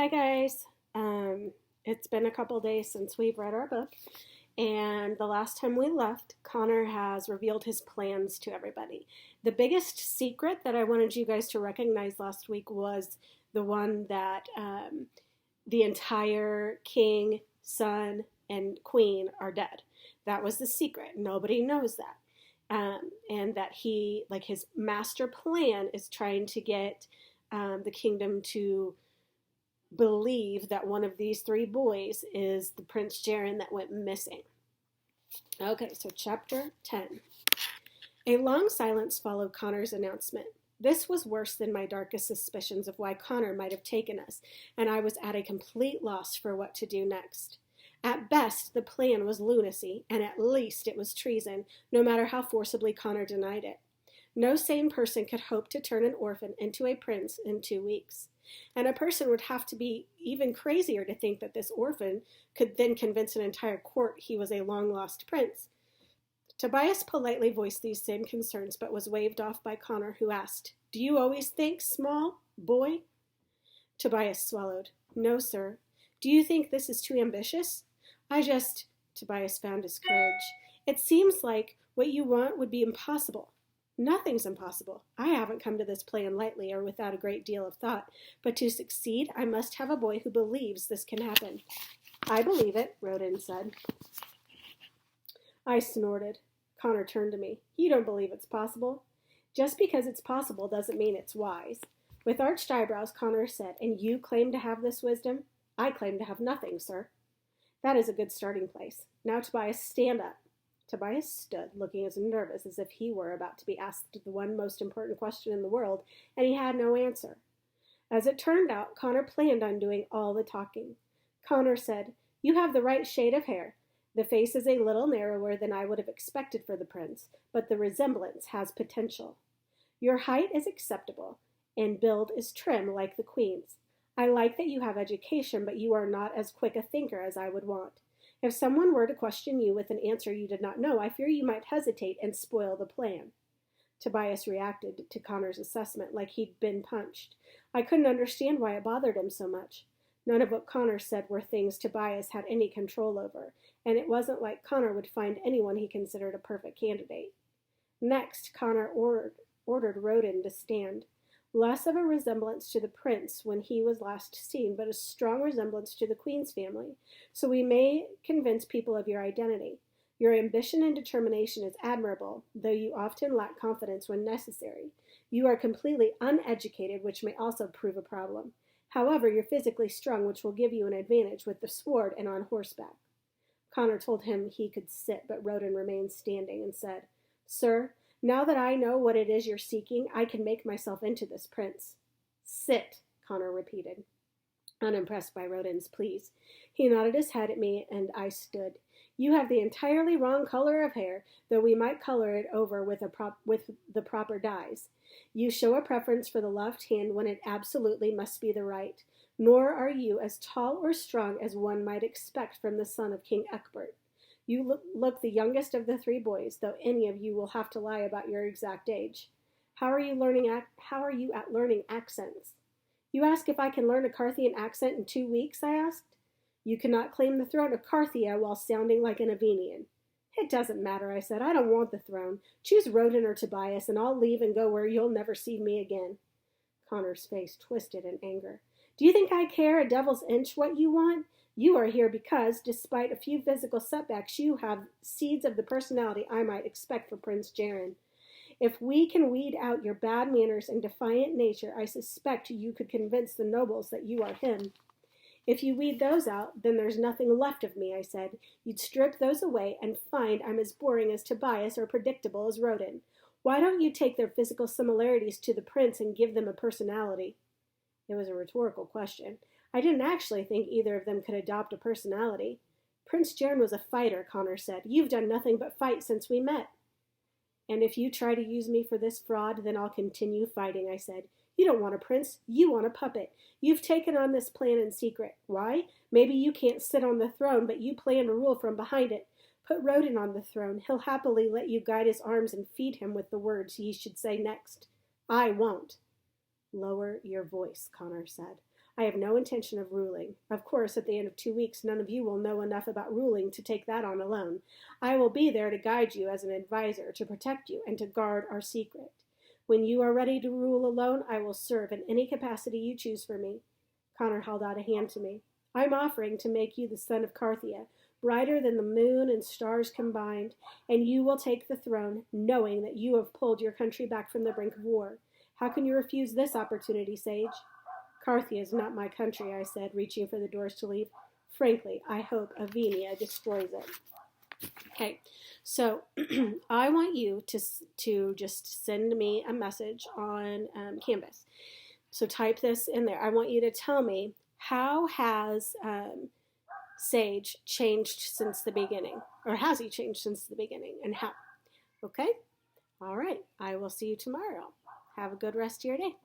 Hi, guys. It's been a couple days since we've read our book, and the last time we left, Connor has revealed his plans to everybody. The biggest secret that I wanted you guys to recognize last week was the one that the entire king, son, and queen are dead. That was the secret. Nobody knows that. And that his master plan is trying to get the kingdom to believe that one of these three boys is the Prince Jaren that went missing. Okay, so chapter 10. A long silence followed Connor's announcement. This was worse than my darkest suspicions of why Connor might have taken us, and I was at a complete loss for what to do next. At best, the plan was lunacy, and at least it was treason, no matter how forcibly Connor denied it. No sane person could hope to turn an orphan into a prince in 2 weeks. And a person would have to be even crazier to think that this orphan could then convince an entire court he was a long-lost prince. Tobias politely voiced these same concerns, but was waved off by Connor, who asked, "Do you always think small, boy?" Tobias swallowed. "No, sir. Do you think this is too ambitious?" Tobias found his courage. "It seems like what you want would be impossible." "Nothing's impossible. I haven't come to this plan lightly or without a great deal of thought, but to succeed, I must have a boy who believes this can happen." "I believe it," Rodin said. I snorted. Connor turned to me. "You don't believe it's possible?" "Just because it's possible doesn't mean it's wise." With arched eyebrows, Connor said, "And you claim to have this wisdom?" "I claim to have nothing, sir." "That is a good starting place. Now, Tobias, stand up." Tobias stood, looking as nervous as if he were about to be asked the one most important question in the world, and he had no answer. As it turned out, Connor planned on doing all the talking. Connor said, "You have the right shade of hair. The face is a little narrower than I would have expected for the prince, but the resemblance has potential. Your height is acceptable, and build is trim like the queen's. I like that you have education, but you are not as quick a thinker as I would want. If someone were to question you with an answer you did not know, I fear you might hesitate and spoil the plan." Tobias reacted to Connor's assessment like he'd been punched. I couldn't understand why it bothered him so much. None of what Connor said were things Tobias had any control over, and it wasn't like Connor would find anyone he considered a perfect candidate. Next, Connor ordered Rodin to stand. Less of a resemblance to the prince when he was last seen, but a strong resemblance to the queen's family, so we may convince people of your identity. Your ambition and determination is admirable, though you often lack confidence when necessary. You are completely uneducated, which may also prove a problem. However, you're physically strong, which will give you an advantage with the sword and on horseback. Connor told him he could sit, but Rodin remained standing and said, "Sir, now that I know what it is you're seeking, I can make myself into this prince." "Sit," Connor repeated, unimpressed by Rodin's pleas. He nodded his head at me, and I stood. "You have the entirely wrong color of hair, though we might color it over with the proper dyes. You show a preference for the left hand when it absolutely must be the right. Nor are you as tall or strong as one might expect from the son of King Egbert. You look the youngest of the three boys, though any of you will have to lie about your exact age. How are you at learning accents?" "You ask if I can learn a Carthian accent in 2 weeks?" I asked. "You cannot claim the throne of Carthia while sounding like an Avenian." "It doesn't matter," I said. "I don't want the throne. Choose Rodin or Tobias, and I'll leave and go where you'll never see me again." Connor's face twisted in anger. "Do you think I care a devil's inch what you want? You are here because, despite a few physical setbacks, you have seeds of the personality I might expect for Prince Jaren. If we can weed out your bad manners and defiant nature, I suspect you could convince the nobles that you are him." "If you weed those out, then there's nothing left of me," I said. "You'd strip those away and find I'm as boring as Tobias or predictable as Rodin. Why don't you take their physical similarities to the prince and give them a personality?" It was a rhetorical question. I didn't actually think either of them could adopt a personality. "Prince Jaren was a fighter," Connor said. "You've done nothing but fight since we met." "And if you try to use me for this fraud, then I'll continue fighting," I said. "You don't want a prince. You want a puppet. You've taken on this plan in secret. Why? Maybe you can't sit on the throne, but you plan to rule from behind it. Put Rodin on the throne. He'll happily let you guide his arms and feed him with the words ye should say next. I won't." "Lower your voice," Connor said. I have no intention of ruling. Of course, at the end of 2 weeks, none of you will know enough about ruling to take that on alone. I will be there to guide you as an advisor, to protect you, and to guard our secret. When you are ready to rule alone, I will serve in any capacity you choose for me. Connor held out a hand to me. I'm offering to make you the son of Carthia, brighter than the moon and stars combined, and you will take the throne, knowing that you have pulled your country back from the brink of war. How can you refuse this opportunity, Sage? Carthia is not my country, I said, reaching for the doors to leave. Frankly, I hope Avenia destroys it. Okay, so I want you to just send me a message on Canvas. So type this in there. I want you to tell me, how has Sage changed since the beginning? Or has he changed since the beginning? And how? Okay? All right. I will see you tomorrow. Have a good rest of your day.